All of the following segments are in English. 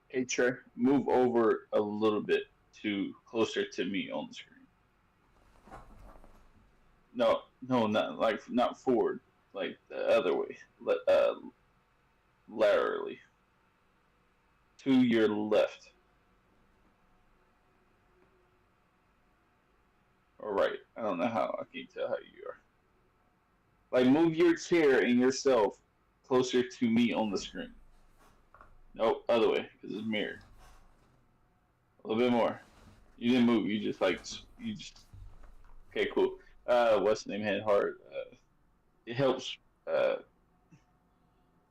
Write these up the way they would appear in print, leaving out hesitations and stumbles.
Hey Trey, move over a little bit to closer to me on the screen. No, no, not forward, like the other way, laterally to your left or right. I don't know how I can't tell how you are. Like move your chair and yourself closer to me on the screen. Nope, other way because it's mirrored. A little bit more. You didn't move. You just you just okay, cool. What's the name? Had hard. It helps. Uh,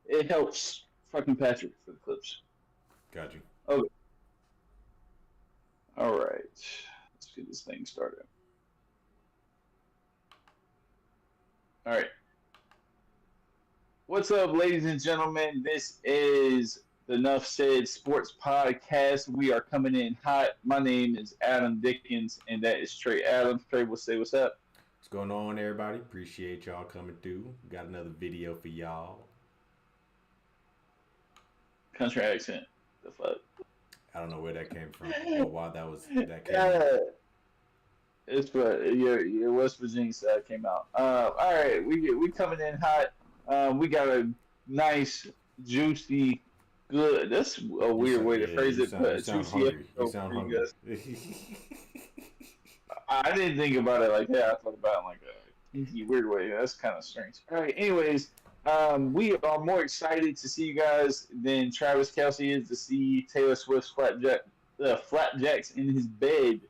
it helps fucking Patrick for the clips. Got you. Okay. All right. Let's get this thing started. All right. What's up, ladies and gentlemen? This is the Enough Said Sports Podcast. We are coming in hot. My name is Adam Dickens, and that is Trey Adams. Trey will say what's up. What's going on, everybody? Appreciate y'all coming through. Got another video for y'all. Country accent. The fuck. I don't know where that came from, but while that came out. uh, it's what your West Virginia side came out. All right, we coming in hot. We got a nice, juicy, good. That's a weird way to phrase it, but You a sound juicy hungry. You episode sound for you hungry. guys. I didn't think about it like that. I thought about it like a kinky, weird way. That's kind of strange. All right. Anyways, we are more excited to see you guys than Travis Kelsey is to see Taylor Swift's flapjacks in his bed.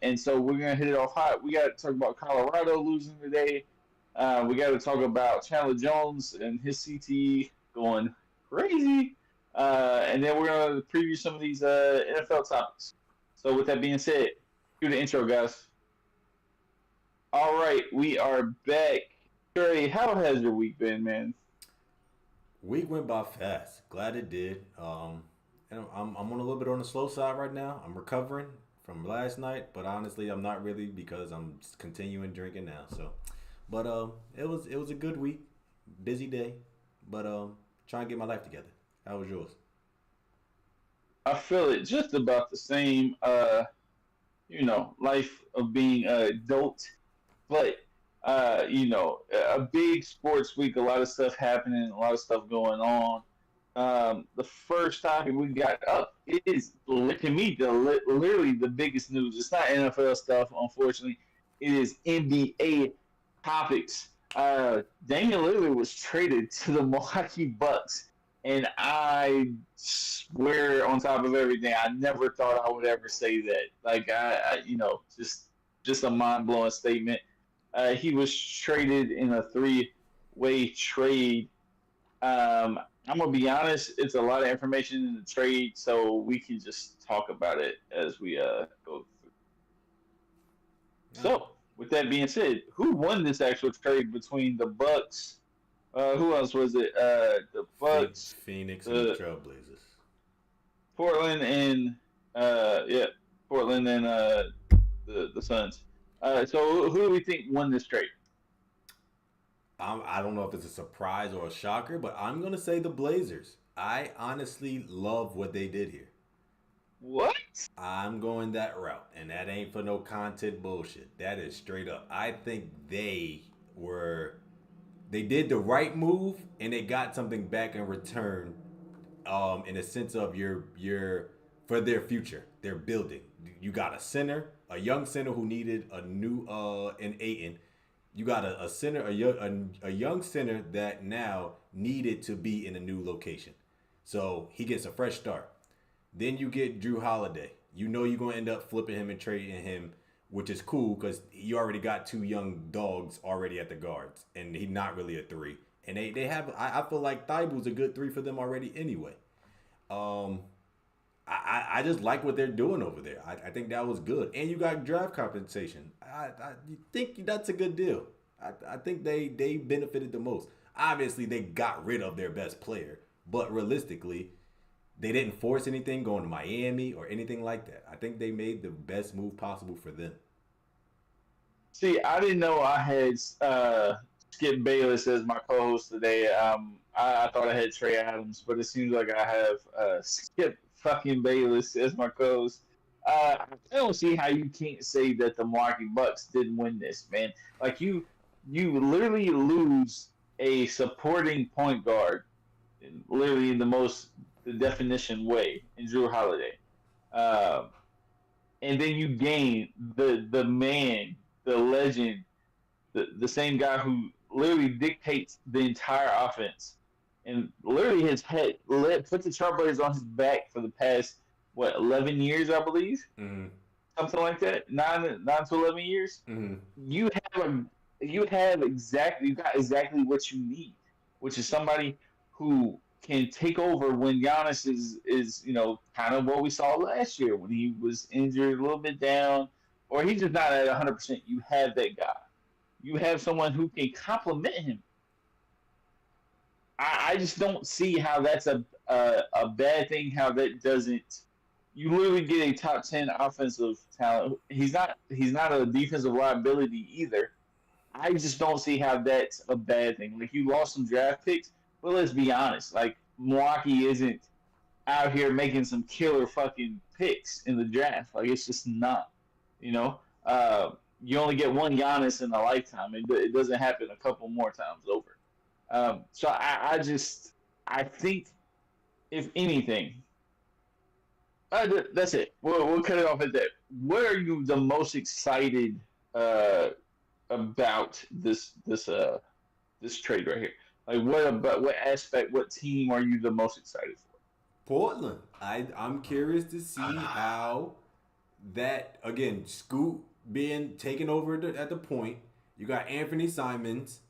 And so we're gonna hit it off hot. We got to talk about Colorado losing today. We got to talk about Chandler Jones and his CT going crazy. And then we're gonna preview some of these NFL topics. So with that being said, cue the intro, guys. All right, we are back. Trey, how has your week been, man? Week went by fast. Glad it did. And I'm on a little bit on the slow side right now. I'm recovering from last night, but honestly, I'm not really because I'm just continuing drinking now. So, but it was a good week, busy day, but trying to get my life together. How was yours? I feel it just about the same. Life of being an adult, but a big sports week, a lot of stuff happening, a lot of stuff going on. The first topic we got up is to me literally the biggest news. It's not NFL stuff, unfortunately. It is NBA topics. Damian Lillard was traded to the Milwaukee Bucks, and I swear on top of everything, I never thought I would ever say that. Like just a mind blowing statement. He was traded in a three-way trade. I'm gonna be honest; it's a lot of information in the trade, so we can just talk about it as we go through. All right. So, with that being said, who won this actual trade between the Bucks? Who else was it? The Bucks, Phoenix and the the Trailblazers. Portland, and yeah, Portland and the Suns. So, who do we think won this trade? I don't know if it's a surprise or a shocker, but I'm gonna say the Blazers. I honestly love what they did here. What? I'm going that route, and that ain't for no content bullshit. That is straight up. I think they did the right move, and they got something back in return. In a sense of your for their future, their building. You got a center, a young center who needed a new in Aiton. You got a center, a young center that now needed to be in a new location. So he gets a fresh start. Then you get Drew Holiday. You know you're gonna end up flipping him and trading him, which is cool because you already got two young dogs already at the guards, and he's not really a three. And they have I feel like Thibault's a good three for them already anyway. Um, I just like what they're doing over there. I think that was good, and you got draft compensation. I think that's a good deal. I think they benefited the most. Obviously, they got rid of their best player, but realistically, they didn't force anything going to Miami or anything like that. I think they made the best move possible for them. See, I didn't know I had Skip Bayless as my co-host today. I thought I had Trey Adams, but it seems like I have Skip fucking Bayless as my co-host. I don't see how you can't say that the Milwaukee Bucks didn't win this, man. Like you literally lose a supporting point guard, literally in the definition way in Drew Holiday. Um, and then you gain the man, the legend, the same guy who literally dictates the entire offense, and literally has put the Trailblazers on his back for the past 11 years, I believe, something like that, 9 to 11 years. You have a you got exactly what you need, which is somebody who can take over when Giannis is kind of what we saw last year when he was injured, a little bit down, or he's just not at 100%. You have that guy. You have someone who can complement him. I just don't see how that's a bad thing. How that doesn't. You literally get a top 10 offensive talent. He's not a defensive liability either. I just don't see how that's a bad thing. Like you lost some draft picks, but let's be honest. Like Milwaukee isn't out here making some killer fucking picks in the draft. Like it's just not. You know, you only get one Giannis in a lifetime. It doesn't happen a couple more times over. So I think if anything, that's it. We'll cut it off at that. What are you the most excited about this trade right here? Like what aspect, what team are you the most excited for? Portland. I'm curious to see how that again. Scoot being taken over at the point. You got Anthony Simons,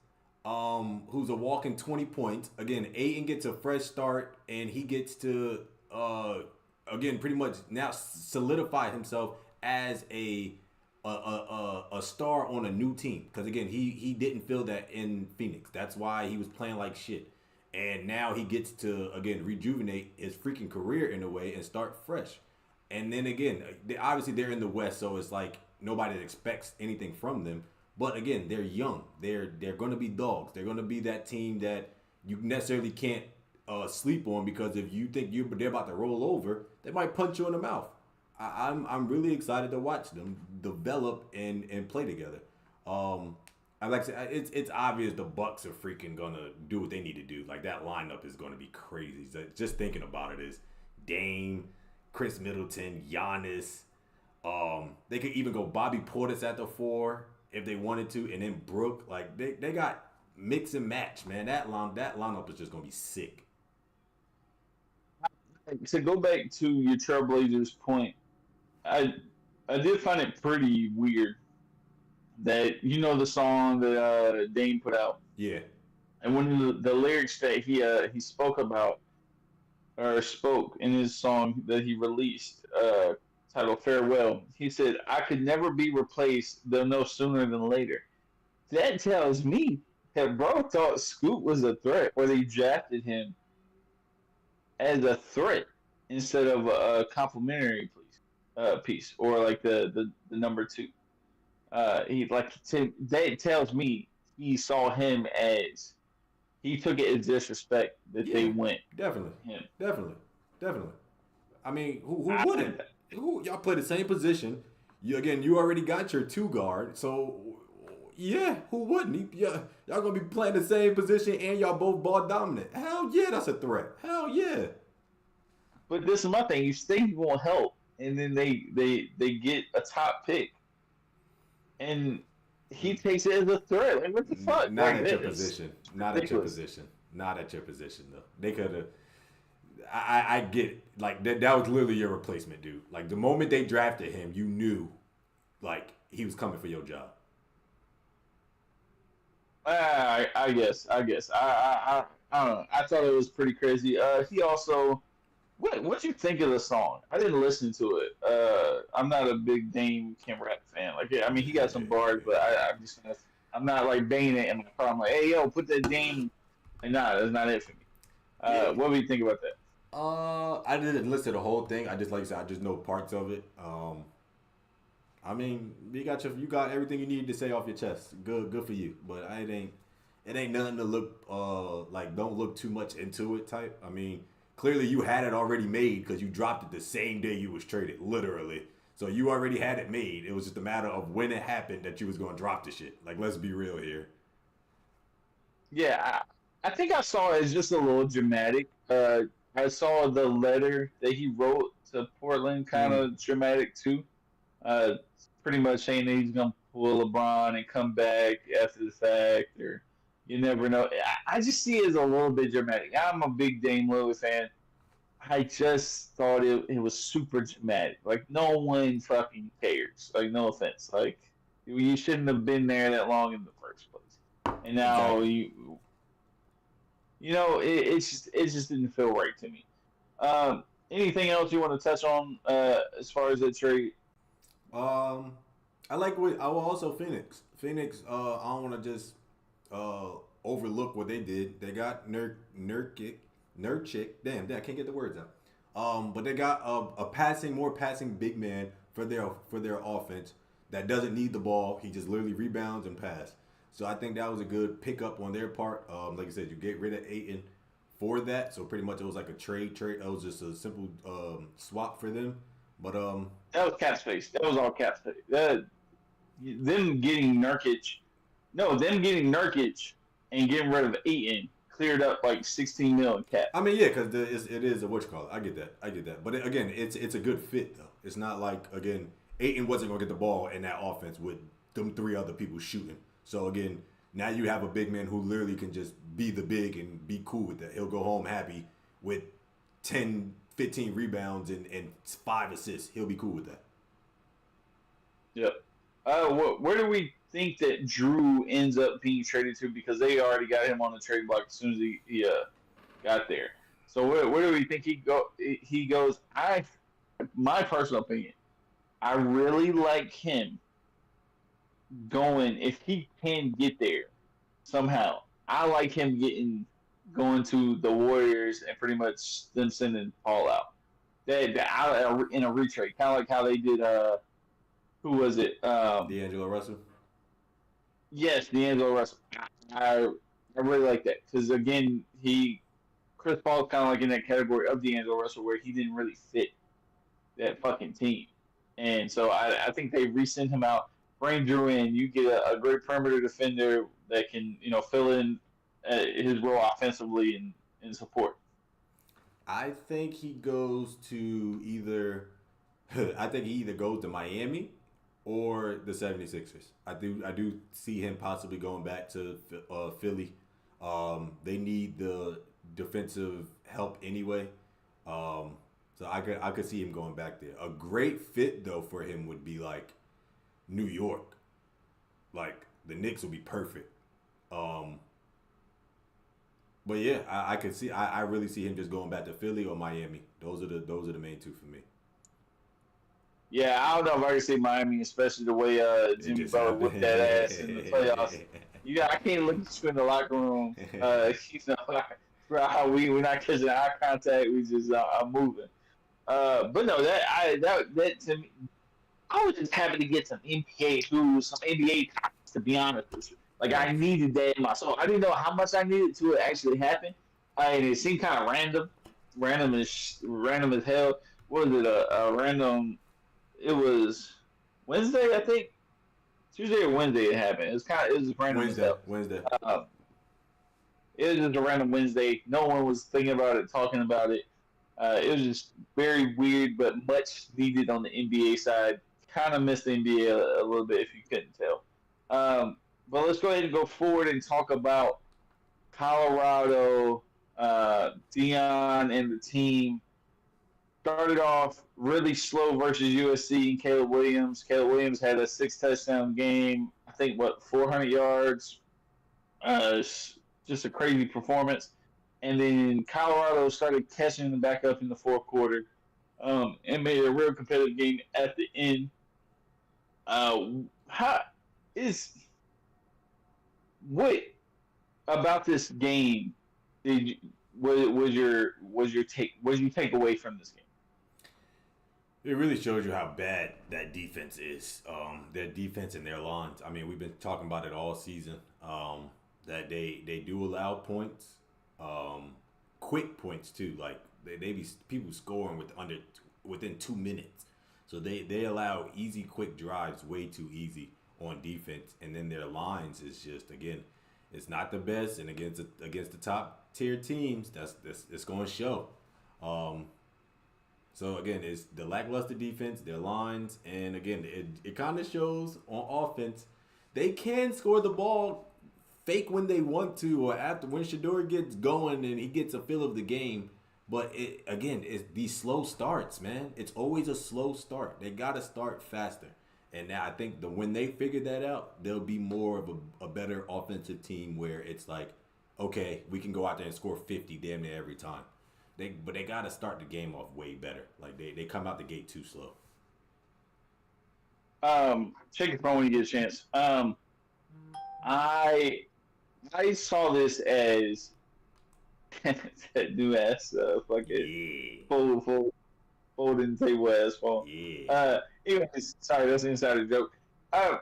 who's a walking 20 points. Again, Ayton gets a fresh start, and he gets to again pretty much now solidify himself as a star on a new team. Because again, he didn't feel that in Phoenix. That's why he was playing like shit. And now he gets to again rejuvenate his freaking career in a way and start fresh. And then again, obviously they're in the West, so it's like nobody expects anything from them. But again, they're young. They're going to be dogs. They're going to be that team that you necessarily can't sleep on, because if you think they're about to roll over, they might punch you in the mouth. I'm really excited to watch them develop and play together. I like to say, it's obvious the Bucks are freaking gonna do what they need to do. Like that lineup is gonna be crazy. So just thinking about it is Dame, Chris Middleton, Giannis. They could even go Bobby Portis at the 4 if they wanted to, and then Brook. Like they got mix and match, man. That lineup is just gonna be sick. To go back to your Trailblazers point, I I did find it pretty weird that the song that Dame put out, Yeah. and one of the lyrics that he spoke about or spoke in his song that he released, titled "Farewell." He said, "I could never be replaced. They'll know sooner than later." That tells me that bro thought Scoot was a threat, or they drafted him as a threat instead of a complimentary piece, or like the number two. That tells me he saw him as he took it as disrespect that they Yeah. went Definitely. him. Definitely. Definitely. I mean, who wouldn't? Who y'all play the same position? You already got your two guard, so yeah, who wouldn't? Yeah, y'all gonna be playing the same position and y'all both ball dominant. Hell yeah, that's a threat. Hell yeah. But this is my thing. You say you won't help, and then they get a top pick, and he takes it as a threat. Like what the fuck? Not Like at your it's position. Not at your ridiculous. position. Not at your position though. They could have. I get it. Like that was literally your replacement, dude. Like the moment they drafted him, you knew, like he was coming for your job. I guess. I don't know. I thought it was pretty crazy. He also, what you think of the song? I didn't listen to it. I'm not a big Dame Kim Rap fan. Like, yeah, I mean, he got some bars, but I'm not like banging it in my car. I'm like, hey, yo, put that Dame. Like, nah, that's not it for me. Yeah. What do you think about that? I didn't listen to the whole thing. I just like I said, I just know parts of it. I mean, you got everything you needed to say off your chest. Good for you. But I ain't. it ain't nothing to look like don't look too much into it type. I mean, clearly you had it already made because you dropped it the same day you was traded, literally. So you already had it made. It was just a matter of when it happened that you was gonna drop the shit. Like, let's be real here. Yeah, I think I saw it as just a little dramatic. I saw the letter that he wrote to Portland kind Mm. of dramatic too. Uh, Pretty much saying that he's gonna pull LeBron and come back after the fact, or you never know. I just see it as a little bit dramatic. I'm a big Dame Lillard fan. I just thought it was super dramatic. Like no one fucking cares. Like no offense. Like you shouldn't have been there that long in the first place. And now Exactly. it just didn't feel right to me. Anything else you want to touch on as far as the trade? Um, I like what I will also Phoenix. Phoenix. I don't want to just uh overlook what they did. They got Nurkic. Damn, I can't get the words out. But they got more passing big man for their offense that doesn't need the ball. He just literally rebounds and pass. So I think that was a good pickup on their part. Like I said, you get rid of Aiton for that. So pretty much it was like a trade. It was just a simple swap for them. But That was cap space. That was all cap space. Them getting Nurkic, no, them getting Nurkic and getting rid of Aiton cleared up like 16 million cap. I mean, yeah, because it is a what you call it. I get that. But again, it's a good fit though. It's not like again, Aiton wasn't gonna get the ball in that offense with them three other people shooting. So again, now you have a big man who literally can just be the big and be cool with that. He'll go home happy with 10, 15 rebounds and 5 assists. He'll be cool with that. Yep. Where do we think that Drew ends up being traded to? Because they already got him on the trade block as soon as he got there. So where do we think he goes? My personal opinion, I really like him going if he can get there somehow. I like him going to the Warriors and pretty much them sending Paul out. They out in a retrade, kind of like how they did. Who was it? D'Angelo Russell. Yes, D'Angelo Russell. I I really like that because again, Chris Paul's kind of like in that category of D'Angelo Russell where he didn't really fit that fucking team, and so I think they resend him out, bring Drew in. You get a great perimeter defender that can fill in his role offensively and support. I think he goes to either I think he either goes to Miami or the 76ers. I do see him possibly going back to Philly. They need the defensive help anyway. So I could see him going back there. A great fit though for him would be like New York. Like the Knicks would be perfect. Um, but yeah, I could see. I really see him just going back to Philly or Miami. Those are the main two for me. Yeah, I don't know if I can see Miami, especially the way It Jimmy just Butler whipped that ass in the playoffs. happened. I can't look at you in the locker room. Throughout how we're not catching eye contact, we just are moving. But no, that to me, I was just happy to get some NBA news, some NBA topics. To be honest with you, like I Facts. needed that in my soul. I didn't know how much I needed to it actually happen, and it seemed kind of random as hell. What was it? A random. It was Wednesday, I think. Tuesday or Wednesday it happened. It was random as Wednesday. hell. Wednesday. Um, it was just a random Wednesday. No one was thinking about it, talking about it. It was just very weird, but much needed on the NBA side. Kind of missed the NBA a little bit, if you couldn't tell. But let's go ahead and go forward and talk about Colorado, Dion, and the team. Started off really slow versus USC and Caleb Williams. Caleb Williams had a 6 touchdown game. I think, 400 yards. Just a crazy performance. And then Colorado started catching them back up in the fourth quarter, and made a real competitive game at the end. How is what about this game? Did you, was you take away from this game? It really shows you how bad that defense is. Their defense and their lines. I mean, we've been talking about it all season. that they do allow points, quick points too. Like they be people scoring within 2 minutes, so they allow easy, quick drives, way too easy on defense, and then their lines is just again, it's not the best, and against the top tier teams, that's it's going to show. Um, so again, it's the lackluster defense, their lines, and again, it kind of shows on offense. They can score the ball fake when they want to, or after when Shador gets going and he gets a feel of the game. But it again, it's these slow starts, man. It's always a slow start. They gotta start faster. And now I think when they figure that out, they'll be more of a better offensive team where it's like, okay, we can go out there and score 50 damn near every time. But they gotta start the game off way better. Like they come out the gate too slow. Check your phone when you get a chance. I I saw this as that new ass fucking Yeah. folding table ass phone. Yeah. Anyways, sorry, that's an insider joke. Uh,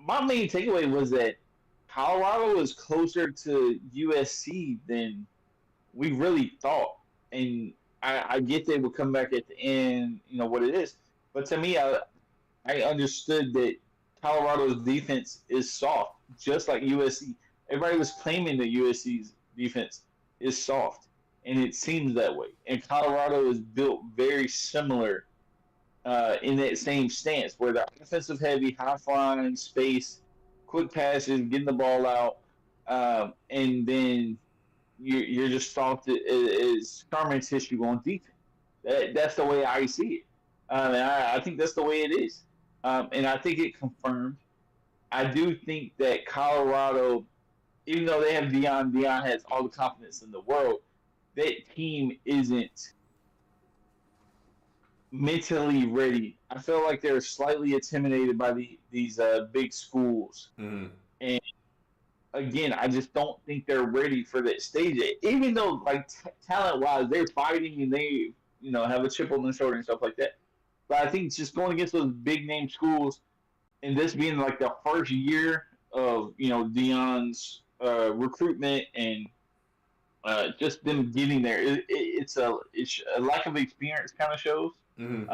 my main takeaway was that Colorado was closer to USC than we really thought, and I get they would come back at the end, you know what it is. But to me, I understood that Colorado's defense is soft, just like USC. Everybody was claiming that USC's defense is soft, and it seems that way. And Colorado is built very similar in that same stance, where they're offensive heavy, high flying, space, quick passes, getting the ball out, and then you're just soft as scarring tissue on defense. That's the way I see it. And I think that's the way it is. And I think it confirmed. I do think that Colorado, even though they have Dion has all the confidence in the world, that team isn't mentally ready. I feel like they're slightly intimidated by these big schools. Mm-hmm. And again, I just don't think they're ready for that stage. Even though, like, talent wise, they're fighting and they, have a chip on their shoulder and stuff like that. But I think just going against those big name schools and this being like the first year of, Dion's recruitment and just them getting there, it's a lack of experience kind of shows. Mm-hmm.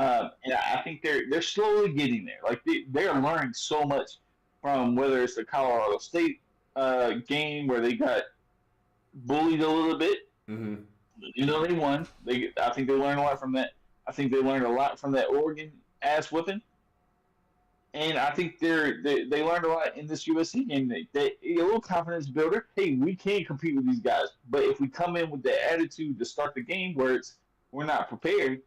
And I think they're slowly getting there. Like they're learning so much from whether it's the Colorado State game where they got bullied a little bit. Mm-hmm. They won. I think they learned a lot from that. I think they learned a lot from that Oregon ass whipping. And I think they learned a lot in this USC game. They a little confidence builder. Hey, we can compete with these guys, but if we come in with the attitude to start the game where we're not prepared,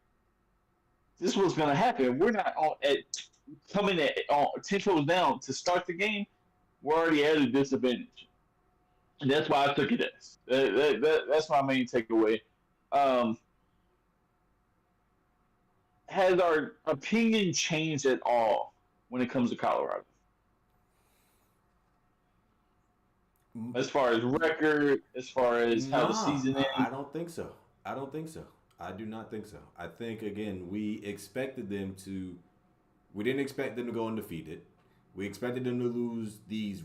this is what's going to happen. We're not coming at 10 toes down to start the game. We're already at a disadvantage, and that's why I took it as. That's my main takeaway. Has our opinion changed at all when it comes to Colorado? As far as record, as far as how the season ends? I don't think so. I don't think so. I do not think so. I think, again, we didn't expect them to go undefeated. We expected them to lose these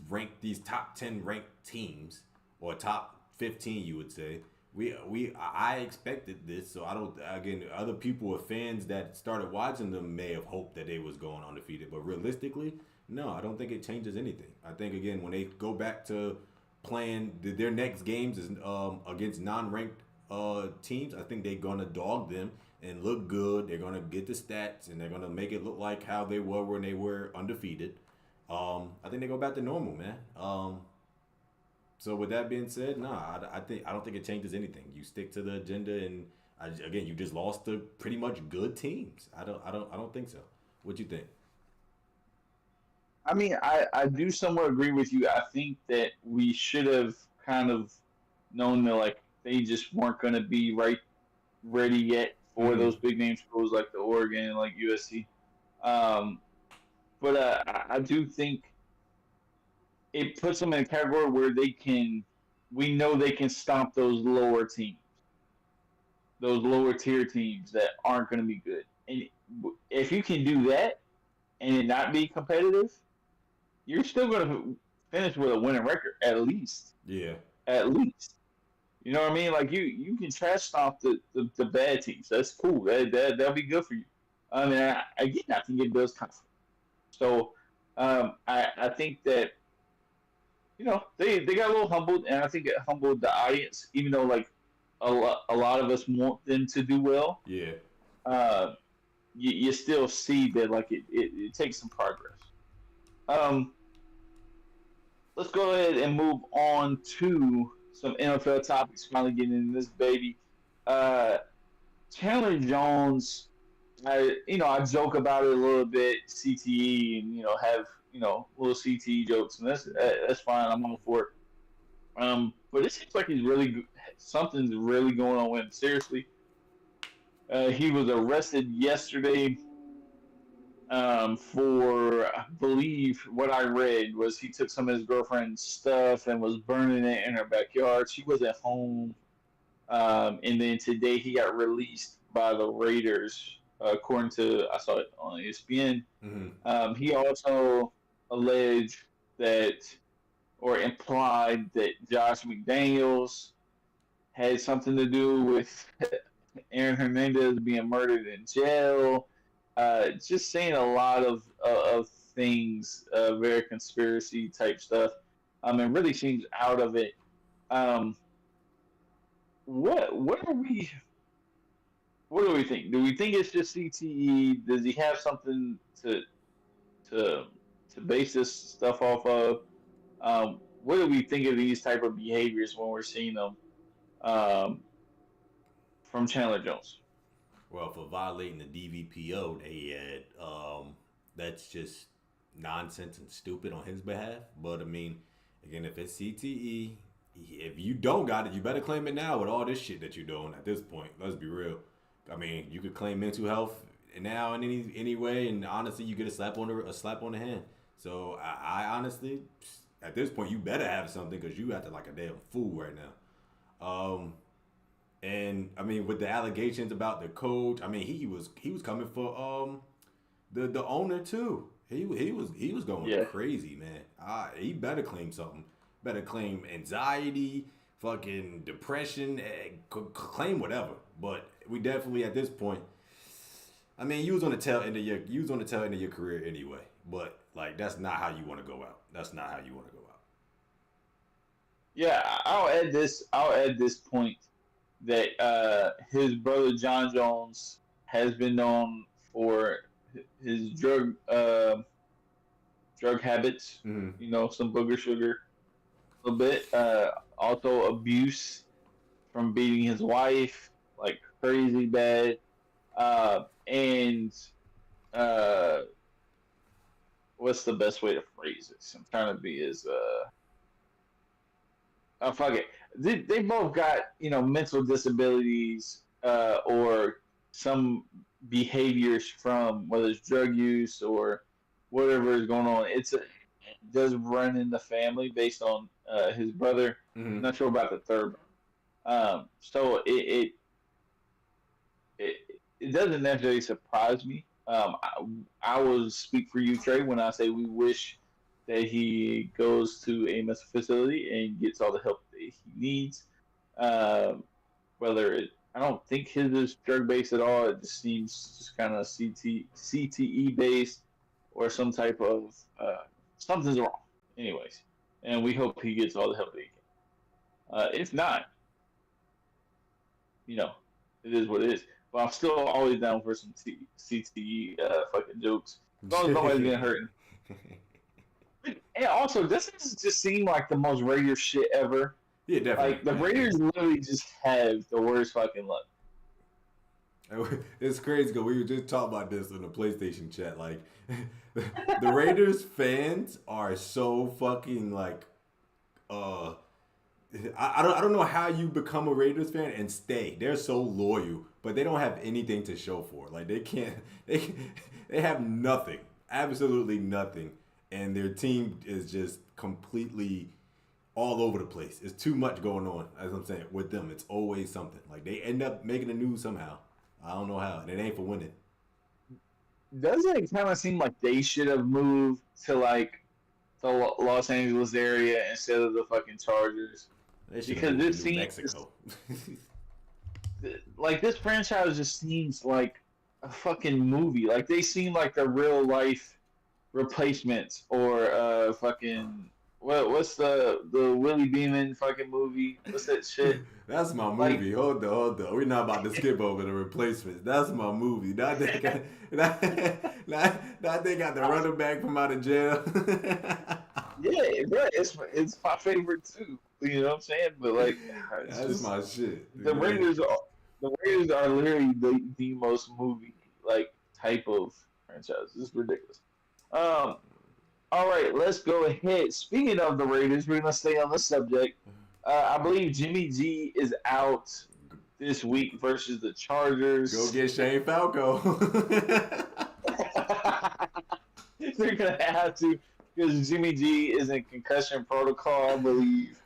top 10 ranked teams, or top 15, you would say. I expected this, so I don't. Again, other people or fans that started watching them may have hoped that they was going undefeated, but realistically, no, I don't think it changes anything. I think, again, when they go back to playing their next games is against non-ranked teams, I think they're gonna dog them and look good. They're gonna get the stats and they're gonna make it look like how they were when they were undefeated. I think they go back to normal, man. So with that being said, I don't think it changes anything. You stick to the agenda, and again, you just lost to pretty much good teams. I don't think so. What you think? I mean, I do somewhat agree with you. I think that we should have kind of known that like they just weren't going to be ready yet for those big name schools like the Oregon, like USC. But I do think it puts them in a category where we know they can stomp those lower teams, those lower tier teams that aren't going to be good. And if you can do that and it not be competitive, you're still going to finish with a winning record at least. Yeah. At least. You know what I mean? Like you can trash talk the bad teams. That's cool. That'll be good for you. I mean, again, I think it does kind of. So I think that they got a little humbled, and I think it humbled the audience, even though like a lot of us want them to do well. Yeah. Uh, you still see that like it takes some progress. Um, let's go ahead and move on to some NFL topics. Finally getting into this baby. Uh, Chandler Jones. I joke about it a little bit, CTE, and have little CTE jokes, and that's fine. I'm all for it. But it seems like something's really going on with him. Seriously, he was arrested yesterday for, I believe, what I read was he took some of his girlfriend's stuff and was burning it in her backyard. She was at home, and then today he got released by the Raiders, according to I saw it on ESPN. Mm-hmm. He also alleged that or implied that Josh McDaniels had something to do with Aaron Hernandez being murdered in jail. Just saying a lot of things, very conspiracy type stuff. And really seems out of it. What are we? What do we think? Do we think it's just CTE? Does he have something to base this stuff off of? What do we think of these type of behaviors when we're seeing them um, from Chandler Jones? Well, for violating the DVPO, they had that's just nonsense and stupid on his behalf. But I mean, again, if it's CTE, if you don't got it, you better claim it now with all this shit that you're doing at this point. Let's be real. I mean, you could claim mental health now in any way, and honestly, you get a slap on the hand. So I honestly, at this point, you better have something because you acting like a damn fool right now. And I mean, with the allegations about the coach, I mean, he was coming for the owner too. He was going crazy, man. He better claim something. Better claim anxiety, fucking depression, claim whatever. But we definitely at this point. I mean, you was on the tail end of your career anyway. But like, that's not how you want to go out. That's not how you want to go out. Yeah, I'll add this point that his brother John Jones has been known for his drug habits. Mm-hmm. Some booger sugar, a little bit. Also abuse from beating his wife, like crazy bad. And what's the best way to phrase this? I'm trying to be as oh fuck it. They both got mental disabilities or some behaviors from whether it's drug use or whatever is going on. It does run in the family based on his brother. Mm-hmm. Not sure about the third. So it doesn't necessarily surprise me. I will speak for you, Trey, when I say we wish that he goes to a mental facility and gets all the help that he needs. I don't think his is drug based at all. It just seems just kind of CTE based or some type of something's wrong. Anyways, and we hope he gets all the help that he can. If not, it is what it is. But I'm still always down for some CTE fucking jokes. As long as nobody's getting hurt. And also, doesn't this just seem like the most Raiders shit ever? Yeah, definitely. Like, the Raiders literally just have the worst fucking luck. It's crazy because we were just talking about this in the PlayStation chat. Like, the Raiders fans are so fucking, like, I don't know how you become a Raiders fan and stay. They're so loyal, but they don't have anything to show for it. Like, they have nothing. Absolutely nothing. And their team is just completely all over the place. It's too much going on, as I'm saying, with them. It's always something. Like, they end up making the news somehow. I don't know how. And it ain't for winning. Doesn't it kind of seem like they should have moved to, like, the Los Angeles area instead of the fucking Chargers They should have because moved to this New seems Mexico. like this franchise just seems like a fucking movie. Like they seem like the real life replacements or fucking what's the Willie Beeman fucking movie? What's that shit? That's my Like movie. Hold on. We're not about to skip over the replacements. That's my movie. Not they got, not they got the running back from out of jail. yeah, bro, it's my favorite too. You know what I'm saying? But like, it's That's just my shit. the Raiders are literally the most movie like type of franchise. It's ridiculous. Um, all right, let's go ahead. Speaking of the Raiders, we're gonna stay on the subject. I believe Jimmy G is out this week versus the Go Chargers. get Shane Falco. They're gonna have to because Jimmy G is in concussion protocol, I believe.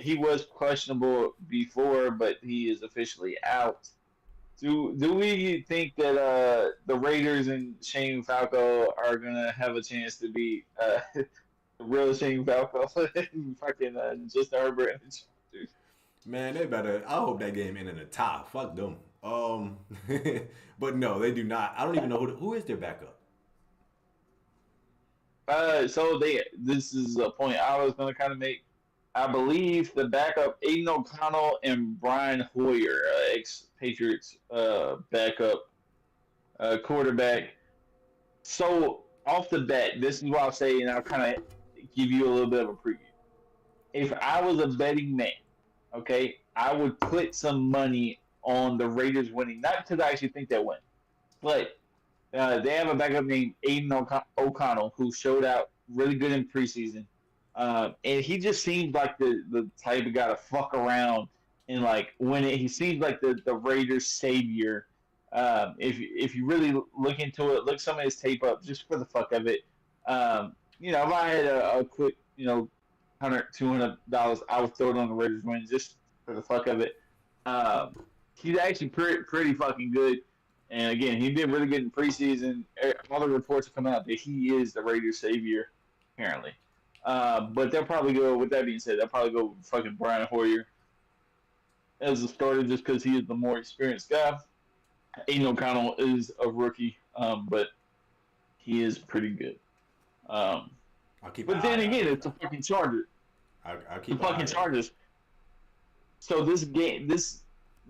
He was questionable before, but he is officially out. Do we think that the Raiders and Shane Falco are gonna have a chance to beat the real Shane Falco, fucking Justin Herbert? Man, they better. I hope that game ended in a tie. Fuck them. But no, they do not. I don't even know who is their backup. So this is a point I was gonna kind of make. I believe the backup Aiden O'Connell and Brian Hoyer, ex Patriots backup quarterback. So off the bat, this is what I'll say, and I'll kind of give you a little bit of a preview. If I was a betting man, okay, I would put some money on the Raiders winning. Not because I actually think they'll win, but they have a backup named Aiden O'Connell who showed out really good in preseason. And he just seems like the type of guy to fuck around and like win it. He seems like the Raiders savior. If you really look into it, look some of his tape up just for the fuck of it. If I had a quick, $100, $200, I would throw it on the Raiders win just for the fuck of it. He's actually pretty fucking good. And again, he did really good in preseason. All the reports have come out that he is the Raiders savior, apparently. But they'll probably go, with that being said, they'll probably go with fucking Brian Hoyer as a starter just because he is the more experienced guy. Aiden O'Connell is a rookie, but he is pretty good. But then again, it's the fucking Chargers. I'll keep the fucking Chargers. So this game is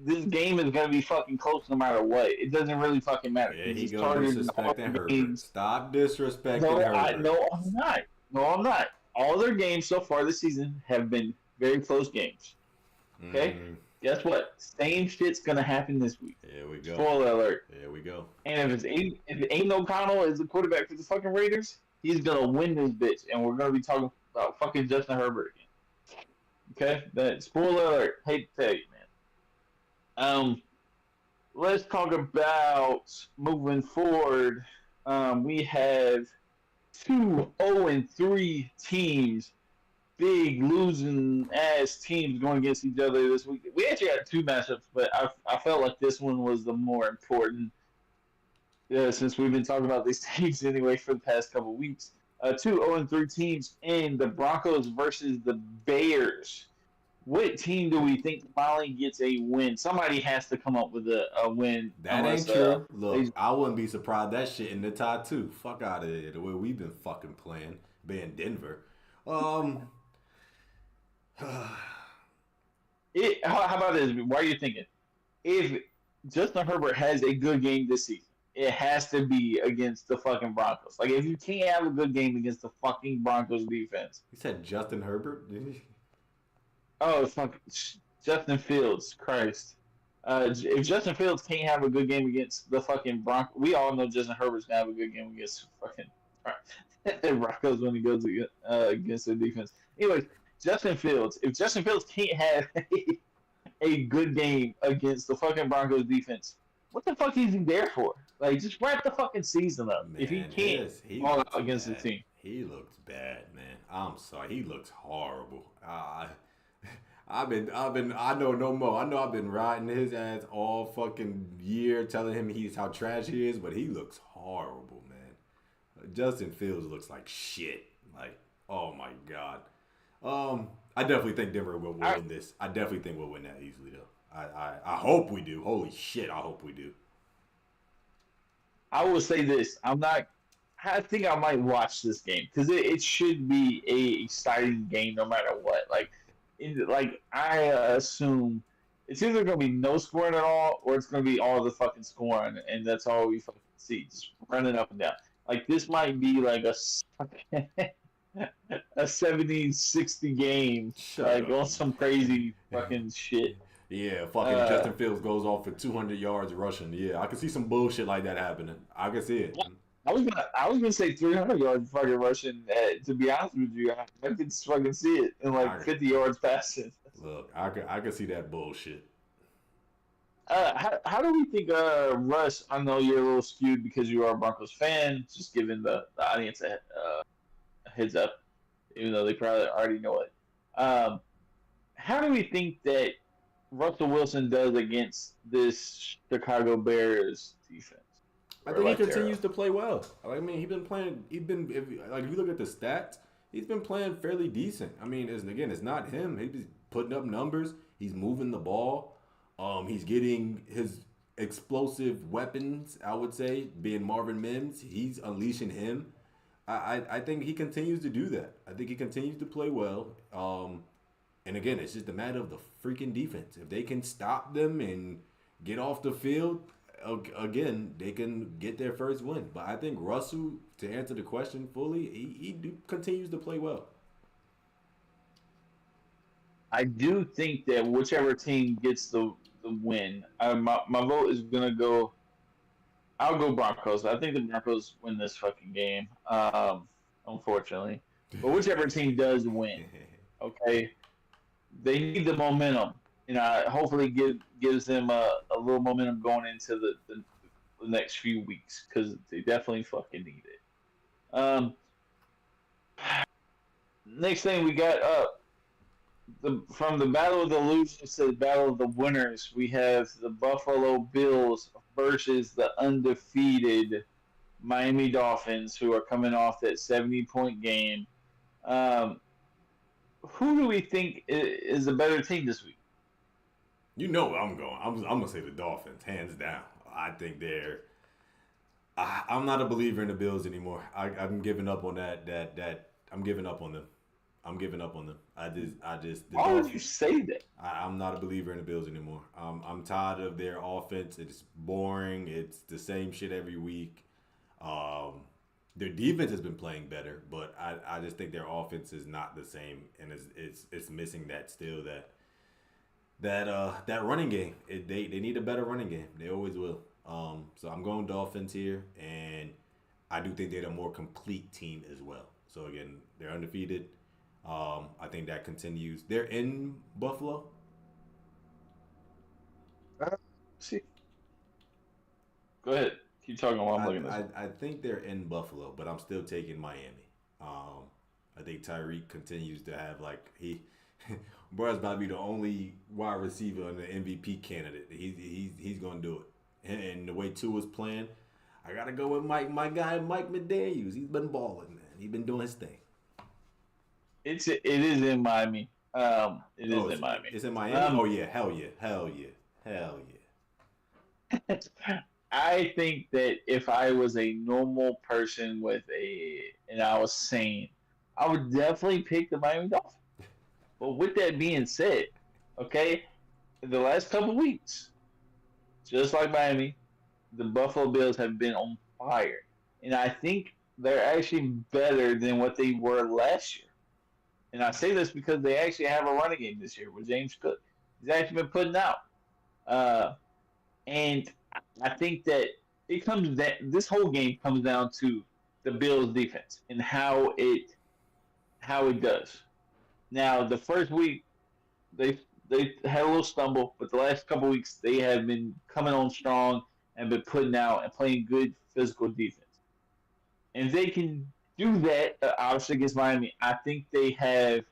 gonna be fucking close no matter what. It doesn't really fucking matter. Yeah, he goes disrespecting Herbert. Stop disrespecting Herbert. No, I'm not. No, I'm not. All their games so far this season have been very close games. Okay? Guess what? Same shit's gonna happen this week. Here we go. Spoiler alert. Here we go. And if Aiden O'Connell is the quarterback for the fucking Raiders, he's gonna win this bitch, and we're gonna be talking about fucking Justin Herbert again. Okay? That spoiler alert. Hate to tell you, man. Let's talk about moving forward. We have 2 0-3 teams, big losing ass teams going against each other this week. We actually had 2 matchups, but I felt like this one was the more important. Yeah, since we've been talking about these teams anyway for the past couple weeks. 2 0-3 teams in the Broncos versus the Bears. What team do we think finally gets a win? Somebody has to come up with a win. That ain't true. Look, I wouldn't be surprised that shit in the tie too. Fuck out of here. The way we've been fucking playing, being Denver. How about this? Why are you thinking? If Justin Herbert has a good game this season, it has to be against the fucking Broncos. Like, if you can't have a good game against the fucking Broncos defense. You said Justin Herbert? Oh, fuck. Justin Fields. Christ. If Justin Fields can't have a good game against the fucking Broncos, we all know Justin Herbert's going to have a good game against fucking Broncos when he goes against the defense. Anyways, Justin Fields. If Justin Fields can't have a good game against the fucking Broncos defense, what the fuck is he there for? Like, just wrap the fucking season up. Man, if he can't fall out against the team. He looks bad, man. I'm sorry. He looks horrible. I know no more. I know I've been riding his ass all fucking year, telling him how trash he is, but he looks horrible, man. Justin Fields looks like shit. Like, Oh my god. I definitely think Denver will win this. I definitely think we'll win that easily though. I hope we do. Holy shit, I hope we do. I will say this: I'm not. I think I might watch this game because it should be a exciting game no matter what. Like I assume it's either going to be no scoring at all or it's going to be all the fucking scoring, and that's all we fucking see, just running up and down. Like this might be like a 70-60 game, Shut like up. on some crazy fucking shit. Yeah, fucking Uh, Justin Fields goes off for 200 yards rushing. Yeah, I can see some bullshit like that happening. I can see it. I was gonna say 300 yards fucking rushing. To be honest with you, I could fucking see it in like I 50 yards passing. look. I can see that bullshit. How do we think Russ? I know you're a little skewed because you are a Broncos fan. Just giving the audience a heads up, even though they probably already know it. Um, how do we think that Russell Wilson does against this Chicago Bears defense? I Or think he like continues to play well. I mean, he's been playing. If you look at the stats, he's been playing fairly decent. I mean, it's not him. He's putting up numbers. He's moving the ball. He's getting his explosive weapons. I would say, being Marvin Mims, he's unleashing him. I think he continues to do that. I think he continues to play well. And again, it's just a matter of the freaking defense. If they can stop them and get off the field, again, they can get their first win. But I think Russell, to answer the question fully, he continues to play well. I do think that whichever team gets the win, my vote is gonna go. I'll go Broncos. I think the Broncos win this fucking game. Unfortunately, but whichever team does win, okay, they need the momentum. Hopefully gives them a little momentum going into the next few weeks because they definitely fucking need it. Next thing we got up from the battle of the losers to the battle of the winners, we have the Buffalo Bills versus the undefeated Miami Dolphins, who are coming off that 70-point game. Um, who do we think is a better team this week? You know where I'm going. I'm gonna say the Dolphins, hands down. I think they're. I'm not a believer in the Bills anymore. I'm giving up on that. I'm giving up on them. I'm giving up on them. The Why would Dolphins. you say that? I'm not a believer in the Bills anymore. I'm tired of their offense. It's boring. It's the same shit every week. Um, their defense has been playing better, but I just think their offense is not the same, and it's missing that still that running game. They need a better running game. They always will. So I'm going Dolphins here, and I do think they're a more complete team as well. So again, they're undefeated. I think that continues. They're in Buffalo. See, go ahead. Keep talking while I'm looking at this. I think they're in Buffalo, but I'm still taking Miami. I think Tyreek continues to have Bro's about to be the only wide receiver and the MVP candidate. He's gonna do it. And the way Tua's playing, I gotta go with my guy Mike McDaniels. He's been balling, man. He's been doing his thing. It is in Miami. It is in Miami. It's in Miami. Oh yeah, hell yeah. I think that if I was a normal person and I was sane, I would definitely pick the Miami Dolphins. But with that being said, okay, the last couple weeks, just like Miami, the Buffalo Bills have been on fire, and I think they're actually better than what they were last year. And I say this because they actually have a running game this year with James Cook. He's actually been putting out. And I think that this whole game comes down to the Bills' defense and how it does. Now, the first week they had a little stumble, but the last couple weeks they have been coming on strong and been putting out and playing good physical defense. And if they can do that, obviously against Miami, I think they have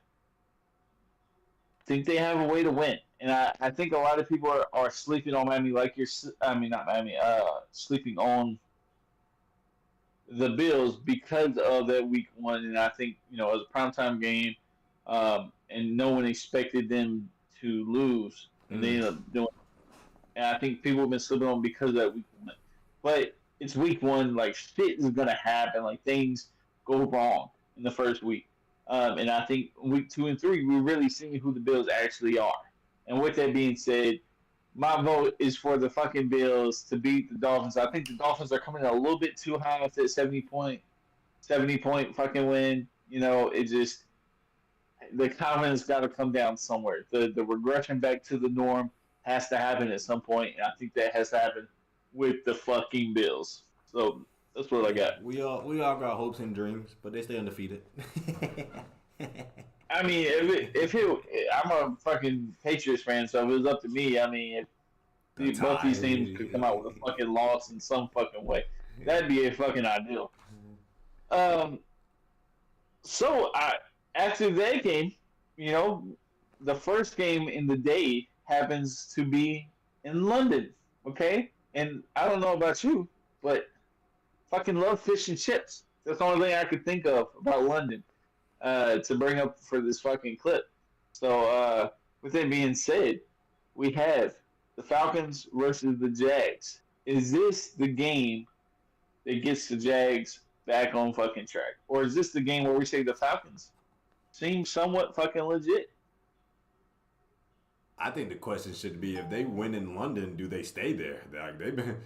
a way to win. And I think a lot of people are sleeping on Miami, sleeping on the Bills because of that week one, and I think it was a primetime game, and no one expected them to lose, and they Mm. ended up doing. And I think people have been slipping on because of that week one. But it's week one, like shit is gonna happen, like things go wrong in the first week, and I think week two and three we're really seeing who the Bills actually are. And with that being said, my vote is for the fucking Bills to beat the Dolphins. I think the Dolphins are coming in a little bit too high with that 70 point fucking win. It just the confidence got to come down somewhere. The regression back to the norm has to happen at some point, and I think that has to happen with the fucking Bills. So that's what I Yeah, got. we all got hopes and dreams, but they stay undefeated. I mean, I'm a fucking Patriots fan, so if it was up to me, I mean, The if both these tie. teams could come out with a fucking loss in some fucking way, that'd be a fucking ideal. Um, so after that game, you know, the first game in the day happens to be in London. Okay, and I don't know about you, but fucking love fish and chips. That's the only thing I could think of about London to bring up for this fucking clip. So with that being said, we have the Falcons versus the Jags. Is this the game that gets the Jags back on fucking track, or is this the game where we say the Falcons seem somewhat fucking legit? I think the question should be if they win in London, do they stay there? Like they've been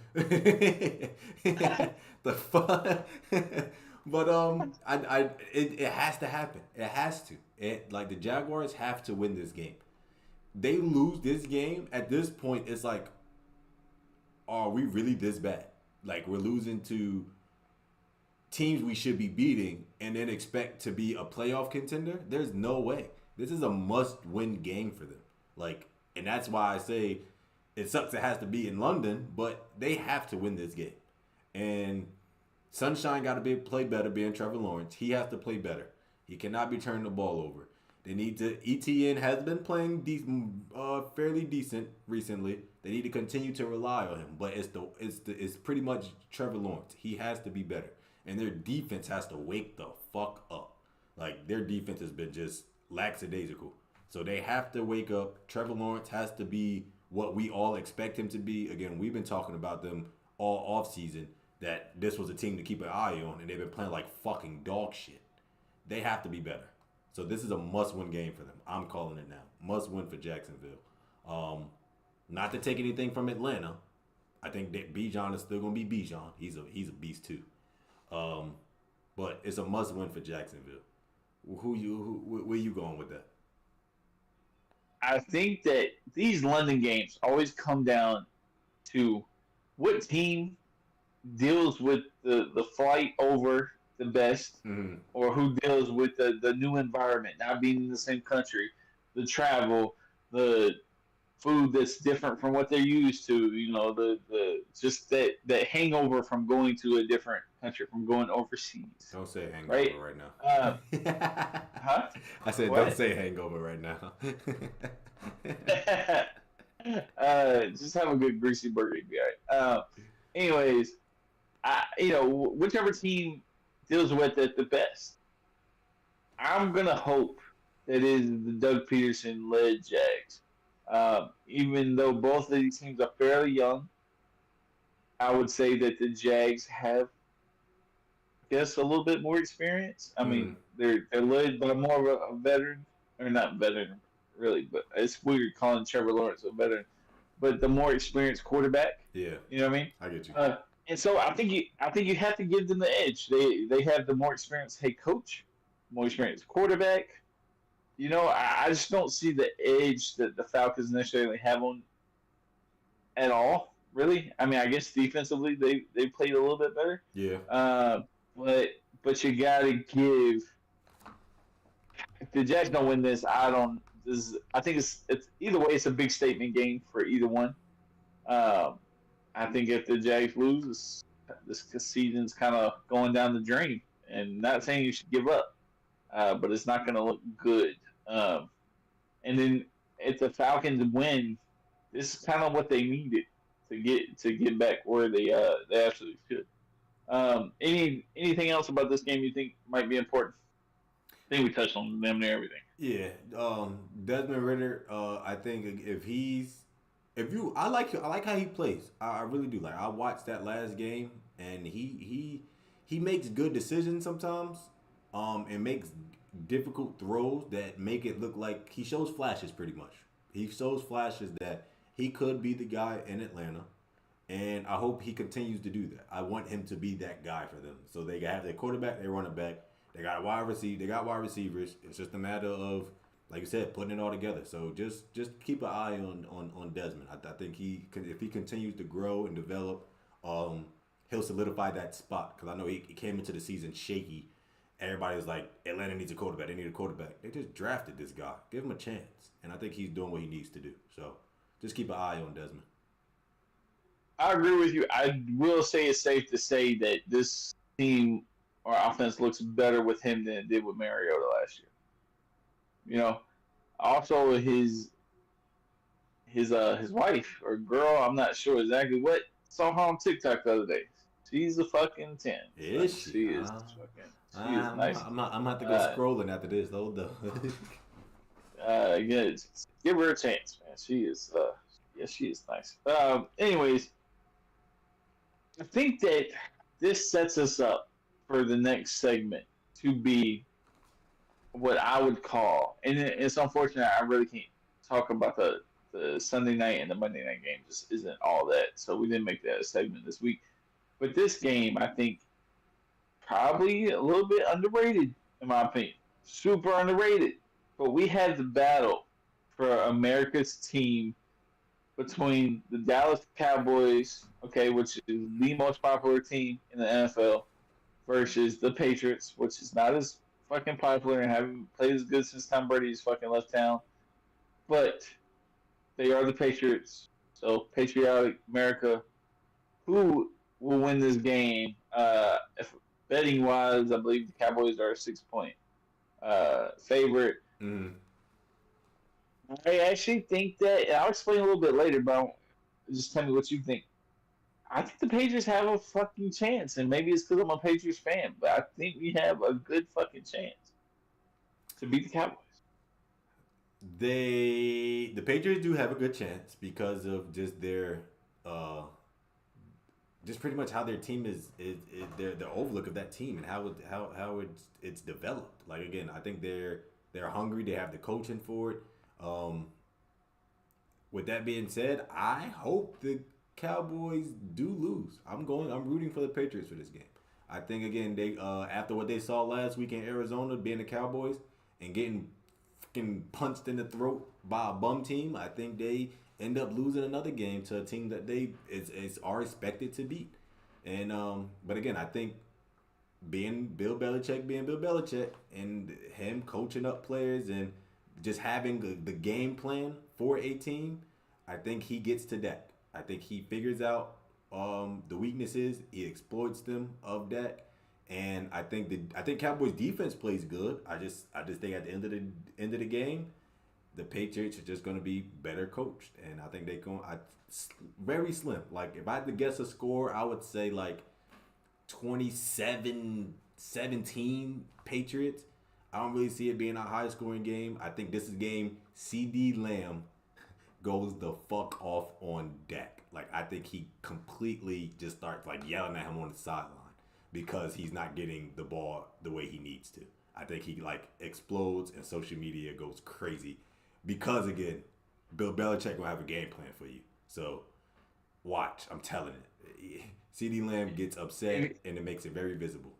the fuck. But it has to happen. It has to. Like the Jaguars have to win this game. They lose this game at this point. It's like, are we really this bad? Like we're losing to teams we should be beating, and then expect to be a playoff contender? There's no way. This is a must-win game for them. Like, and that's why I say it sucks. It has to be in London, but they have to win this game. And Sunshine got to play better. Being Trevor Lawrence, he has to play better. He cannot be turning the ball over. They need to. ETN has been playing fairly decent recently. They need to continue to rely on him, but it's pretty much Trevor Lawrence. He has to be better, and their defense has to wake the fuck up. Like their defense has been just lackadaisical. So they have to wake up. Trevor Lawrence has to be what we all expect him to be. Again, we've been talking about them all offseason that this was a team to keep an eye on, and they've been playing like fucking dog shit. They have to be better. So this is a must-win game for them. I'm calling it now. Must-win for Jacksonville. Not to take anything from Atlanta. I think that Bijan is still going to be Bijan. He's a beast too. But it's a must-win for Jacksonville. Where you going with that? I think that these London games always come down to what team deals with the flight over the best, Mm-hmm. or who deals with the new environment, not being in the same country, the travel, the food that's different from what they're used to, the just that hangover from going to a different country, from going overseas. Don't say hangover Right? right now. Huh? I said What? don't say hangover right now. Just have a good greasy burger, you'd be all right. Anyways, whichever team deals with it the best, I'm gonna hope that it is the Doug Peterson led Jags. Even though both of these teams are fairly young, I would say that the Jags have, I guess, a little bit more experience. I mean, they're led by more of a veteran, or not veteran really, but it's weird calling Trevor Lawrence a veteran, but the more experienced quarterback. Yeah, You know what I mean? I get you. And so I think you have to give them the edge. They have the more experienced head coach, more experienced quarterback. I just don't see the edge that the Falcons necessarily have on at all. Really, I mean, I guess defensively they played a little bit better. Yeah. But you gotta give. If the Jags don't win this, I don't. I think it's either way. It's a big statement game for either one. Um, I think if the Jags lose, this season's kind of going down the drain. And not saying you should give up, but it's not going to look good. And then if the Falcons win, this is kind of what they needed to get back where they absolutely should. Anything else about this game you think might be important? I think we touched on them and everything. Yeah, Desmond Ritter. I think I like how he plays. I really do. Like I watched that last game, and he makes good decisions sometimes. And makes difficult throws that make it look like he shows flashes pretty much. He shows flashes that he could be the guy in Atlanta, and I hope he continues to do that. I want him to be that guy for them. So they have their quarterback, they run it back. They got they got wide receivers. It's just a matter of, like you said, putting it all together. So just keep an eye on Desmond. I think if he continues to grow and develop, he'll solidify that spot. Because I know he came into the season shaky. Everybody was like, Atlanta needs a quarterback. They need a quarterback. They just drafted this guy. Give him a chance. And I think he's doing what he needs to do. So just keep an eye on Desmond. I agree with you. I will say it's safe to say that this team or offense looks better with him than it did with Mariota last year. You know, also his wife or girl, I'm not sure exactly what, saw her on TikTok the other day. She's a fucking 10. Is she? She is fucking. She is nice. I'm gonna have to go scrolling after this though. Yeah, give her a chance, man. She is. Yeah, she is nice. Anyways, I think that this sets us up for the next segment to be what I would call, and it's unfortunate I really can't talk about the Sunday night and the Monday night game. Just isn't all that, so we didn't make that a segment this week. But this game, I think, probably a little bit underrated, in my opinion. Super underrated. But we had the battle for America's team between the Dallas Cowboys, okay, which is the most popular team in the NFL, versus the Patriots, which is not as fucking popular and haven't played as good since Tom Brady's fucking left town. But they are the Patriots. So, patriotic America. Who will win this game? If betting wise, I believe the Cowboys are a 6 point favorite. Mm. I actually think that, and I'll explain a little bit later, but just tell me what you think. I think the Patriots have a fucking chance, and maybe it's because I'm a Patriots fan, but I think we have a good fucking chance to beat the Cowboys. The Patriots do have a good chance because of just their just pretty much how their team is the overlook of that team and how it's developed. Like again, I think they're hungry. They have the coaching for it. With that being said, I hope the Cowboys do lose. I'm rooting for the Patriots for this game. I think again they after what they saw last week in Arizona, being the Cowboys and getting fucking punched in the throat by a bum team, I think they end up losing another game to a team that they are expected to beat. And but again, I think being Bill Belichick and him coaching up players and just having the game plan for a team, I think he gets to that. I think he figures out the weaknesses, he exploits them of that, and I think Cowboys defense plays good. I just think at the end of the game, the Patriots are just going to be better coached, and I think very slim. Like if I had to guess a score, I would say like 27-17 Patriots. I don't really see it being a high scoring game. I think this is a game CD Lamb goes the fuck off on Dak. Like I think he completely just starts like yelling at him on the sideline because he's not getting the ball the way he needs to. I think he like explodes and social media goes crazy because again, Bill Belichick will have a game plan for you. So watch, I'm telling it. CD Lamb gets upset and it makes it very visible.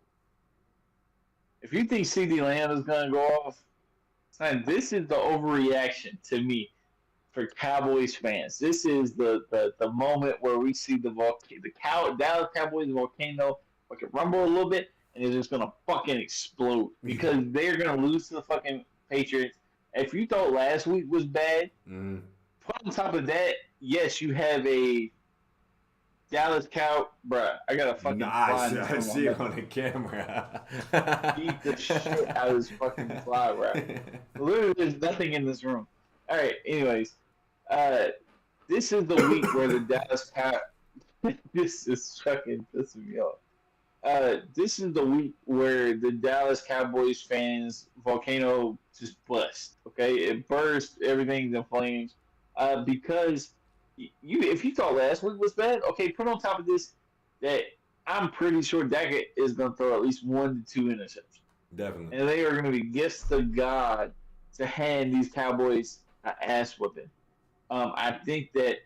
If you think CD Lamb is going to go off, son, this is the overreaction to me for Cowboys fans. This is the moment where we see the Dallas Cowboys volcano fucking rumble a little bit, and it's just going to fucking explode because they're going to lose to the fucking Patriots. If you thought last week was bad, put on top of that, yes, you have a Dallas Cow, bruh. I got a fucking I see it on the camera. Beat the shit out of this fucking fly, bruh. Literally, there's nothing in this room. All right. Anyways, this is the week where the Dallas Cow. This is fucking pissing me off. this is the week where the Dallas Cowboys fans volcano just bust. Okay, it burst, everything's in flames. Because you, if you thought last week was bad, okay, put on top of this that I'm pretty sure Dak is going to throw at least 1 to 2 interceptions, Definitely. and they are going to be gifts to God to hand these Cowboys an ass whipping. I think that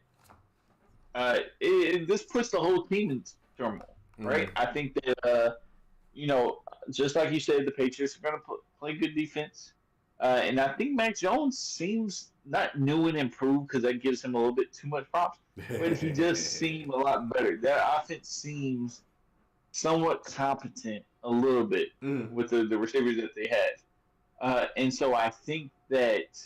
this puts the whole team in turmoil, right? Mm-hmm. I think that you know, just like you said, the Patriots are going to play good defense, and I think Mac Jones seems not new and improved because that gives him a little bit too much props, but he does seem a lot better. That offense seems somewhat competent a little bit Mm. with the receivers that they have, and so I think that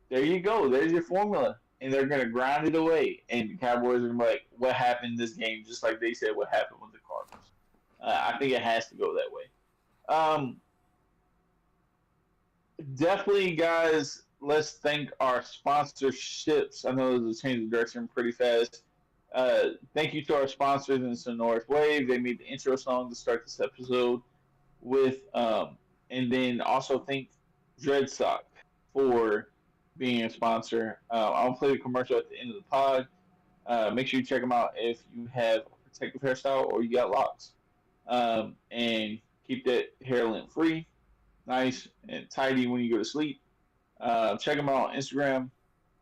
there you go. There's your formula. And they're going to grind it away. And the Cowboys are going to be like, what happened this game? Just like they said what happened with the Cardinals. I think it has to go that way. Um, Definitely, guys, let's thank our sponsorships. I know there's a change of direction pretty fast. Thank you to our sponsors in Sonorous Wave. They made the intro song to start this episode with. And then also thank Dreadsock for being a sponsor. I'll play the commercial at the end of the pod. Make sure you check them out if you have a protective hairstyle or you got locks. And keep that hair lint free, nice and tidy when you go to sleep. Check them out on Instagram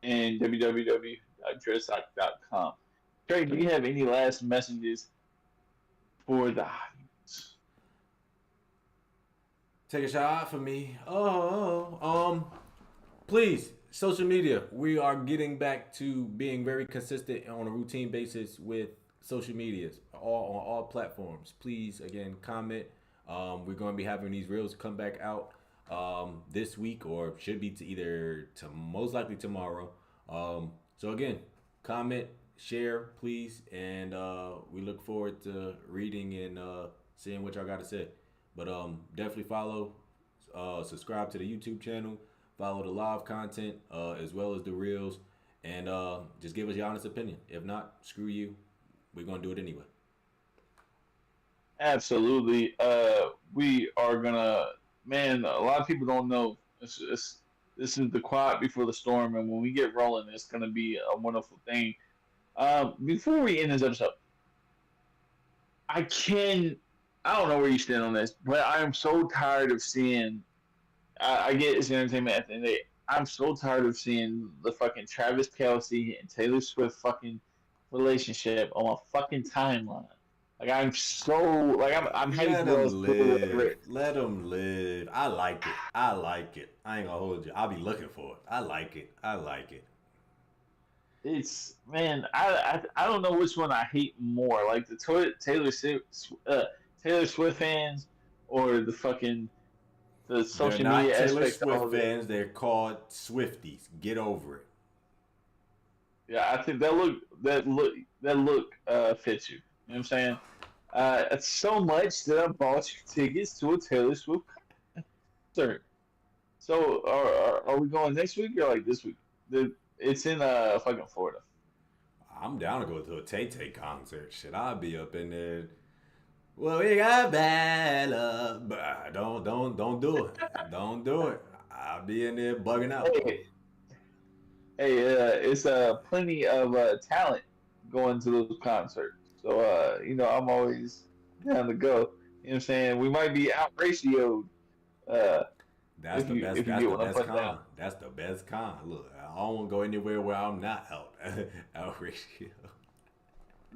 and www.dreadsock.com. Trey, do you have any last messages for the audience? Take a shot for me. Please, social media. We are getting back to being very consistent on a routine basis with social medias, all on all platforms. Please, again, comment. We're going to be having these reels come back out this week, or should be to either to most likely tomorrow. So again, comment, share, please, and we look forward to reading and seeing what y'all got to say. But definitely follow, subscribe to the YouTube channel, follow the live content as well as the reels, and just give us your honest opinion. If not, screw you. We're gonna do it anyway. Absolutely. We are gonna, man. A lot of people don't know. This is the quiet before the storm, and when we get rolling, it's gonna be a wonderful thing. Before we end this episode, I can. I don't know where you stand on this, but I am so tired of seeing. I get it's entertainment at the end of the day. I'm so tired of seeing the fucking Travis Kelsey and Taylor Swift fucking relationship on my fucking timeline. Like I'm so like I'm heading Let for those them live. Let them live. I like it. I like it. I ain't gonna hold you. I'll be looking for it. I like it. I like it. It's man, I don't know which one I hate more, like the Taylor Swift fans or the fucking the They're social not media Taylor aspect of Swift all of it. fans. They're called Swifties. Get over it. Yeah, I think that look fits you. You know what I'm saying? It's so much that I bought you tickets to a Taylor Swift concert. So are we going next week or like this week? It's in fucking Florida. I'm down to go to a Tay Tay concert. Shit, I'll be up in there. Well, we got bad love, but don't do it. Don't do it. I'll be in there bugging out. Hey, it's plenty of talent going to those concerts. So I'm always down to go. You know what I'm saying? We might be out ratioed uh, That's the best. if you That's get the what I'm best putting down. con. That's the best con. Look, I don't want to go anywhere where I'm not out. Out ratio.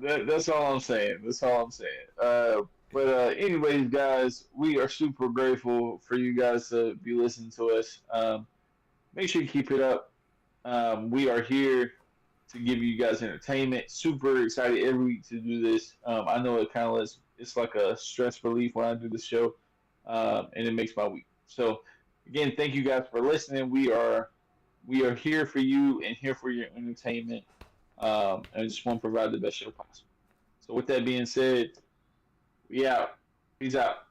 That's all I'm saying. That's all I'm saying. But anyways, guys, we are super grateful for you guys to be listening to us. Make sure you keep it up. We are here to give you guys entertainment. Super excited every week to do this. I know it kind of it's like a stress relief when I do the show, and it makes my week. So again, thank you guys for listening. We are here for you and here for your entertainment. And I just want to provide the best show possible. So with that being said, we out. Peace out.